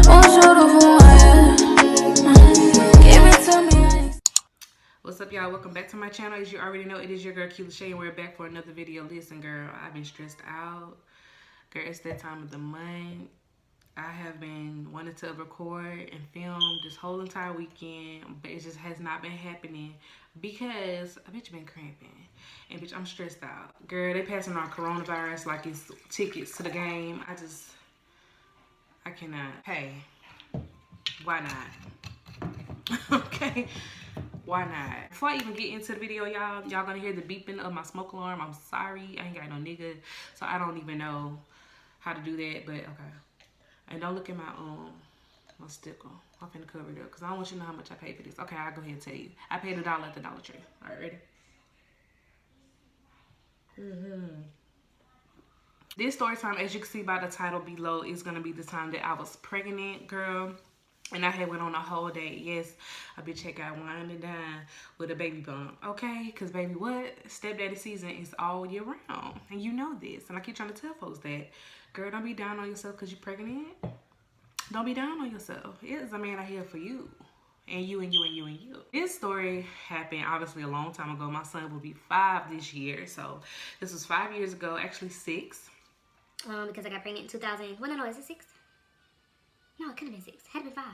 What's up, y'all? Welcome back to my channel. As you already know, it is your girl Lasha, and we're back for another video. Listen, girl, I've been stressed out. Girl, it's that time of the month. I have been wanting to record and film this whole entire weekend, but it just has not been happening because a bitch been cramping. And bitch, I'm stressed out. Girl, they passing on coronavirus like it's tickets to the game. I cannot. Hey, why not? Okay. Why not? Before I even get into the video, y'all gonna hear the beeping of my smoke alarm. I'm sorry, I ain't got no nigga, so I don't even know how to do that, but okay. And don't look at my sticker. I'm finna cover it up because I don't want you to know how much I paid for this. Okay, I'll go ahead and tell you. I paid $1 at the Dollar Tree. All right, ready? This story time, as you can see by the title below, is gonna be the time that I was pregnant, girl. And I had went on a whole day. Yes, a bitch had got wine and dine with a baby bump. Okay, because baby, what? Stepdaddy season is all year round. And you know this. And I keep trying to tell folks that. Girl, don't be down on yourself because you're pregnant. Don't be down on yourself. It's a man out here for you. And you and you and you and you. This story happened obviously a long time ago. My son will be 5 this year. So this was 5 years ago. Actually 6. Because I got pregnant in 2000. Well, no, is it 6? No, it couldn't have been 6. Had to be 5.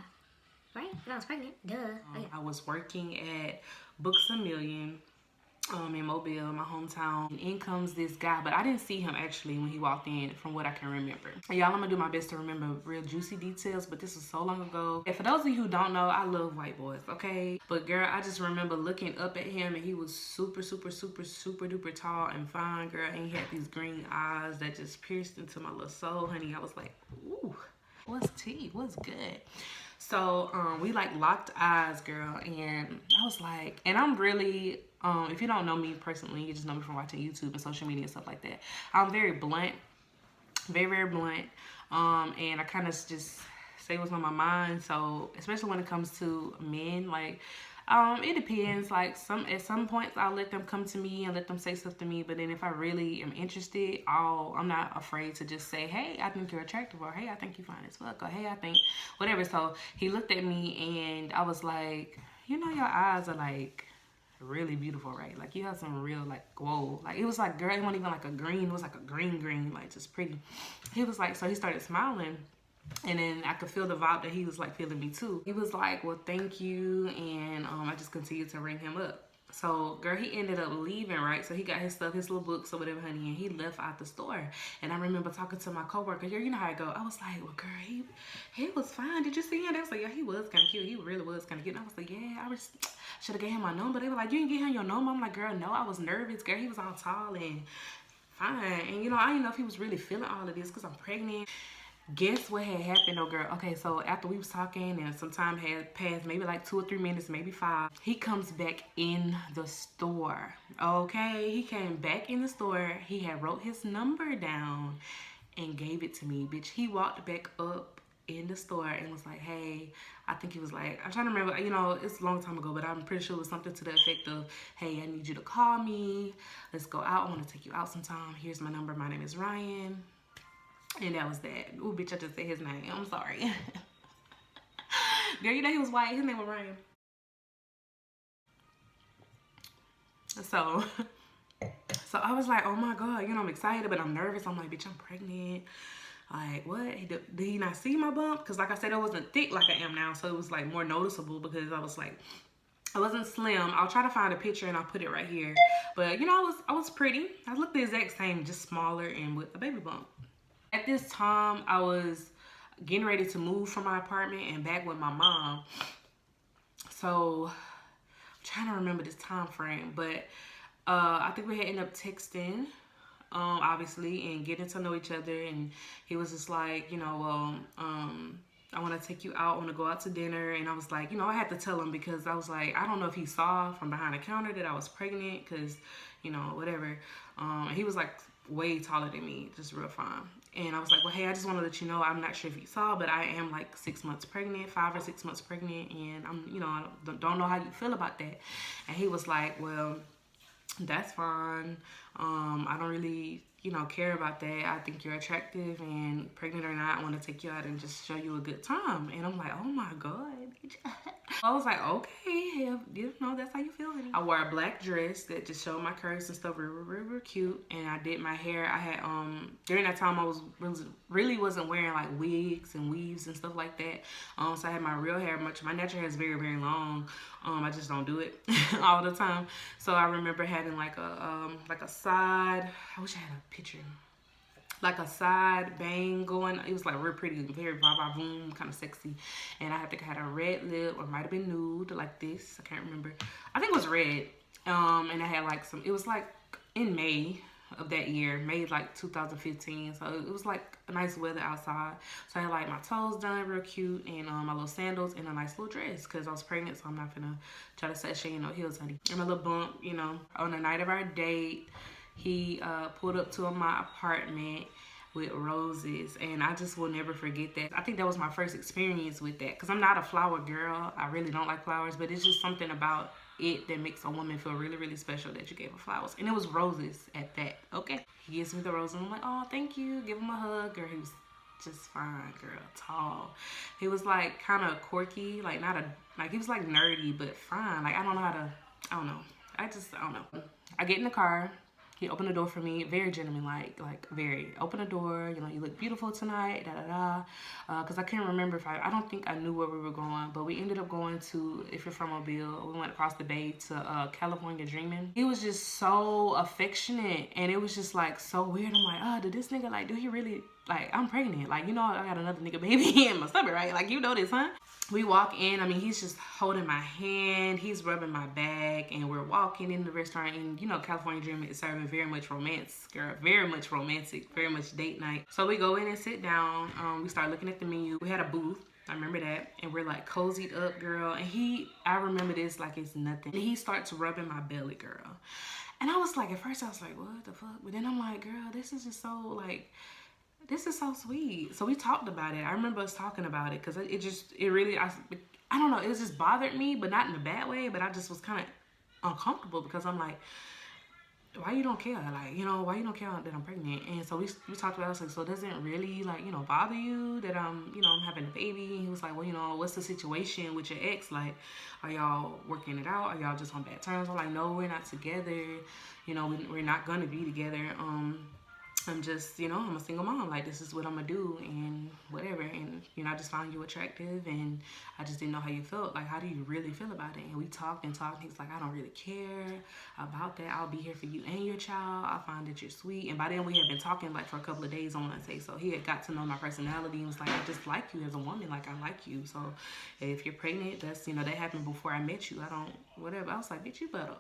Right? And I was pregnant. Duh. Oh, yeah. I was working at Books A Million in Mobile, my hometown. And in comes this guy, but I didn't see him actually when he walked in from what I can remember. Y'all, I'm going to do my best to remember real juicy details, but this was so long ago. And for those of you who don't know, I love white boys, okay? But girl, I just remember looking up at him and he was super, super, super, super duper tall and fine, girl. And he had these green eyes that just pierced into my little soul, honey. I was like, ooh. What's tea? What's good? So we like locked eyes, girl, and I was like, and I'm really if you don't know me personally, you just know me from watching YouTube and social media and stuff like that. I'm very blunt, very, very blunt, and I kind of just say what's on my mind. So especially when it comes to men, like it depends. Like at some points I'll let them come to me and let them say stuff to me, but then if I really am interested, I'm not afraid to just say, hey, I think you're attractive, or hey, I think you fine as fuck, or hey, I think whatever. So he looked at me and I was like, you know, your eyes are like really beautiful, right? Like you have some real like whoa. Like it was like, girl, it wasn't even like a green, it was like a green, like just pretty. He was like, so he started smiling. And then I could feel the vibe that he was like feeling me too. He was like, well, thank you. And I just continued to ring him up. So girl, he ended up leaving, right? So he got his stuff, his little books or whatever, honey, and he left out the store. And I remember talking to my coworker, girl, you know how I go. I was like, well, girl, he was fine. Did you see him? They was like, yeah, he was kind of cute. He really was kind of cute. And I was like, yeah, I should have gave him my number. They were like, you didn't get him your number? I'm like, girl, no, I was nervous. Girl, he was all tall and fine. And you know, I didn't know if he was really feeling all of this because I'm pregnant. Guess what had happened though, girl? Okay, so after we was talking and some time had passed, maybe like 2 or 3 minutes, maybe 5, he comes back in the store. Okay, he came back in the store. He had wrote his number down and gave it to me, bitch. He walked back up in the store and was like, hey, I think he was like, I'm trying to remember, you know, it's a long time ago, but I'm pretty sure it was something to the effect of, hey, I need you to call me. Let's go out. I want to take you out sometime. Here's my number. My name is Ryan. And that was that. Ooh, bitch, I just said his name. I'm sorry. Girl, you know he was white. His name was Ryan. So I was like, oh my God, you know, I'm excited, but I'm nervous. I'm like, bitch, I'm pregnant. Like, what? Did he not see my bump? Because like I said, it wasn't thick like I am now. So it was like more noticeable because I was like, I wasn't slim. I'll try to find a picture and I'll put it right here. But you know, I was pretty. I looked the exact same, just smaller and with a baby bump. At this time, I was getting ready to move from my apartment and back with my mom. So I'm trying to remember this time frame, but I think we had ended up texting, obviously, and getting to know each other. And he was just like, you know, well, I want to take you out, I want to go out to dinner. And I was like, you know, I had to tell him because I was like, I don't know if he saw from behind the counter that I was pregnant because, you know, whatever. And he was like way taller than me, just real fine. And I was like, well, hey, I just want to let you know, I'm not sure if you saw, but I am like 6 months pregnant, 5 or 6 months pregnant. And I'm, you know, I don't know how you feel about that. And he was like, well, that's fine. I don't really you know, care about that. I think you're attractive, and pregnant or not, I want to take you out and just show you a good time. And I'm like, oh my God. I was like, okay, hell, you know, that's how you feel. I wore a black dress that just showed my curves and stuff, real cute. And I did my hair. I had, during that time, I really wasn't wearing like wigs and weaves and stuff like that. So I had my real hair my natural hair is very, very long. I just don't do it all the time. So I remember having like a side, I wish I had a picture, like a side bang going. It was like real pretty, very boom, kind of sexy. And I think I had a red lip, or might have been nude, like this. I can't remember. I think it was red. And I had like it was like in May of that year, May like 2015. So it was like a nice weather outside. So I had like my toes done real cute, and my little sandals, and a nice little dress, because I was pregnant, so I'm not gonna try to sashay, you know, heels, honey. And my little bump, you know. On the night of our date, he pulled up to my apartment with roses, and I just will never forget that. I think that was my first experience with that, because I'm not a flower girl. I really don't like flowers, but it's just something about it that makes a woman feel really, really special that you gave her flowers. And it was roses at that, okay? He gives me the roses, and I'm like, oh, thank you. Give him a hug. Girl, he was just fine, girl, tall. He was like kind of quirky, like he was like nerdy, but fine. Like, I don't know. I don't know. I get in the car. He opened the door for me, very gentleman, like very. Open the door, you know, you look beautiful tonight, Because I can't remember I don't think I knew where we were going, but we ended up going to, if you're from Mobile, we went across the bay to California Dreaming. He was just so affectionate, and it was just like so weird. I'm like, did this nigga, like, do he really, like, I'm pregnant. Like, you know, I got another nigga baby in my stomach, right? Like, you know this, huh? We walk in, I mean, he's just holding my hand, he's rubbing my back, and we're walking in the restaurant, and you know, California Dreaming is serving very much romance, girl, very much romantic, very much date night. So we go in and sit down, we start looking at the menu. We had a booth, I remember that, and we're like cozied up, girl, and I remember this like it's nothing. And he starts rubbing my belly, girl. And I was like, at first I was like, what the fuck? But then I'm like, girl, this is just so like, this is so sweet. So we talked about it. I remember us talking about it, because it really, I don't know, it just bothered me, but not in a bad way, but I just was kind of uncomfortable, because I'm like, why you don't care? Like, you know, why you don't care that I'm pregnant? And so we talked about it. I was like, so does it really, like, you know, bother you that I'm having a baby? And he was like, well, you know, what's the situation with your ex? Like, are y'all working it out? Are y'all just on bad terms? I'm like, no, we're not together. You know, we're not gonna be together. I'm just, you know, I'm a single mom. Like, this is what I'm gonna do, and whatever. And, you know, I just found you attractive, and I just didn't know how you felt. Like, how do you really feel about it? And we talked and talked. He's like, I don't really care about that. I'll be here for you and your child. I find that you're sweet. And by then we had been talking like for a couple of days, I want to say. So he had got to know my personality and was like, I just like you as a woman. Like, I like you. So if you're pregnant, that's, you know, that happened before I met you. I don't, whatever. I was like, bitch, you better.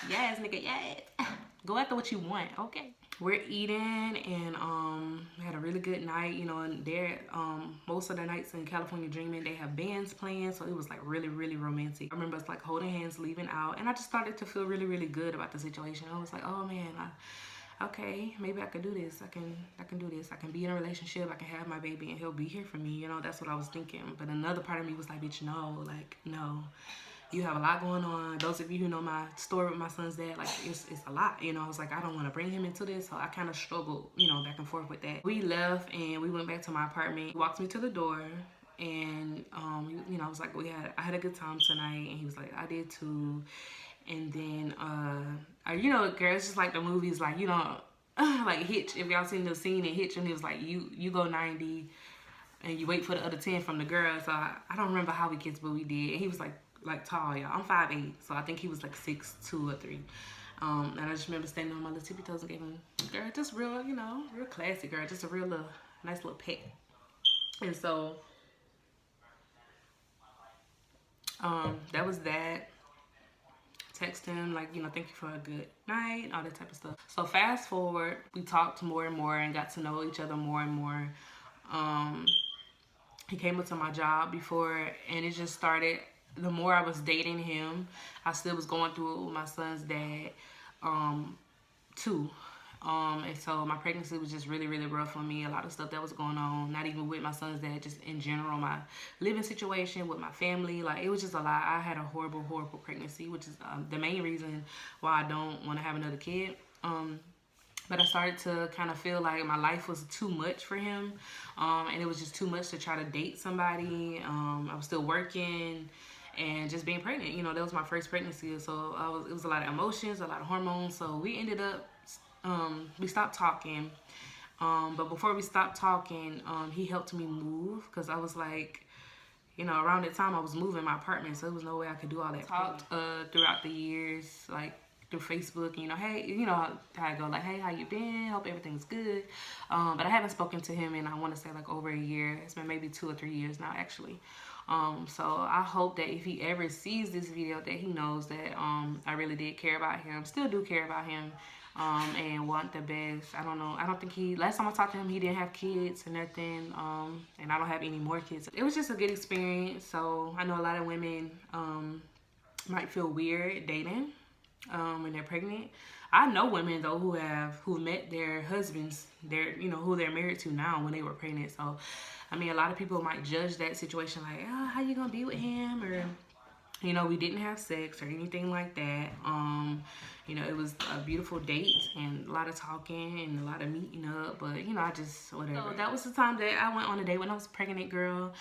Yes, nigga, yes. Go after what you want, okay? We're eating, and we had a really good night, you know, and there, most of the nights in California Dreaming, they have bands playing, so it was like really, really romantic. I remember us like holding hands, leaving out, and I just started to feel really, really good about the situation. I was like, oh man, okay, maybe I could do this. I can do this. I can be in a relationship. I can have my baby, and he'll be here for me. You know, that's what I was thinking. But another part of me was like, bitch, no, like, no. You have a lot going on. Those of you who know my story with my son's dad, like, it's a lot, you know. I was like, I don't want to bring him into this, so I kind of struggled, you know, back and forth with that. We left, and we went back to my apartment. He walked me to the door, and you know, I was like, I had a good time tonight, and he was like, I did too. And then you know, girl, it's just like the movies, like, you know, like Hitch. If y'all seen the scene in Hitch, and he was like, you go 90 and you wait for the other 10 from the girl. So I don't remember how we kissed, but we did. And he was like tall, y'all. I'm 5'8", so I think he was like 6'2" or 3. And I just remember standing on my little tippy toes and gave him, girl, just real, you know, real classy, girl, just a real little nice little pet. And so that was that. Text him, like, you know, thank you for a good night, all that type of stuff. So fast forward, we talked more and more and got to know each other more and more. He came up to my job before, and it just started. The more I was dating him, I still was going through it with my son's dad, too. And so my pregnancy was just really, really rough on me. A lot of stuff that was going on, not even with my son's dad, just in general, my living situation with my family. Like, it was just a lot. I had a horrible, horrible pregnancy, which is the main reason why I don't want to have another kid. But I started to kind of feel like my life was too much for him, and it was just too much to try to date somebody. I was still working and just being pregnant. You know, that was my first pregnancy, so it was a lot of emotions, a lot of hormones. So we ended up, we stopped talking. But before we stopped talking, he helped me move because I was like, you know, around that time I was moving my apartment, so there was no way I could do all that. Talked throughout the years, like through Facebook, you know, hey, you know how I go, like, hey, how you been? Hope everything's good. But I haven't spoken to him in, I want to say, like over a year. It's been maybe 2 or 3 years now, actually. So I hope that if he ever sees this video, that he knows that I really did care about him, still do care about him, and want the best. I don't know. I don't think last time I talked to him, he didn't have kids or nothing. And I don't have any more kids. It was just a good experience. So I know a lot of women might feel weird dating when they're pregnant. I know women though who met their husbands, who they're married to now, when they were pregnant. So I mean, a lot of people might judge that situation like, oh, how you gonna be with him? Or, you know, we didn't have sex or anything like that. You know, it was a beautiful date and a lot of talking and a lot of meeting up. But, you know, I just, whatever. So that was the time that I went on a date when I was a pregnant, girl.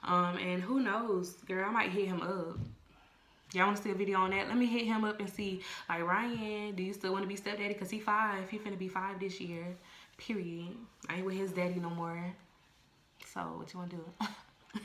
And who knows, girl, I might hit him up. Y'all want to see a video on that? Let me hit him up and see, like, Ryan, do you still want to be stepdaddy? Because he 5. He finna be 5 this year, period. I ain't with his daddy no more. So, what you want to do?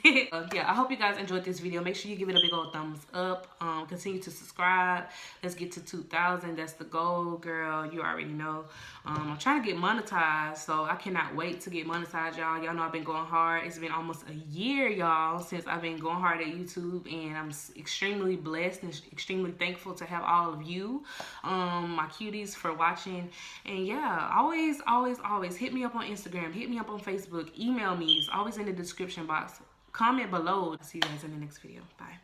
Yeah, I hope you guys enjoyed this video. Make sure you give it a big old thumbs up. Continue to subscribe. Let's get to 2,000. That's the goal, girl. You already know. I'm trying to get monetized, so I cannot wait to get monetized, y'all. Y'all know I've been going hard. It's been almost a year, y'all, since I've been going hard at YouTube, and I'm extremely blessed and extremely thankful to have all of you, my cuties, for watching. And yeah, always hit me up on Instagram, hit me up on Facebook, email me. It's always in the description box. Comment below. I'll see you guys in the next video. Bye.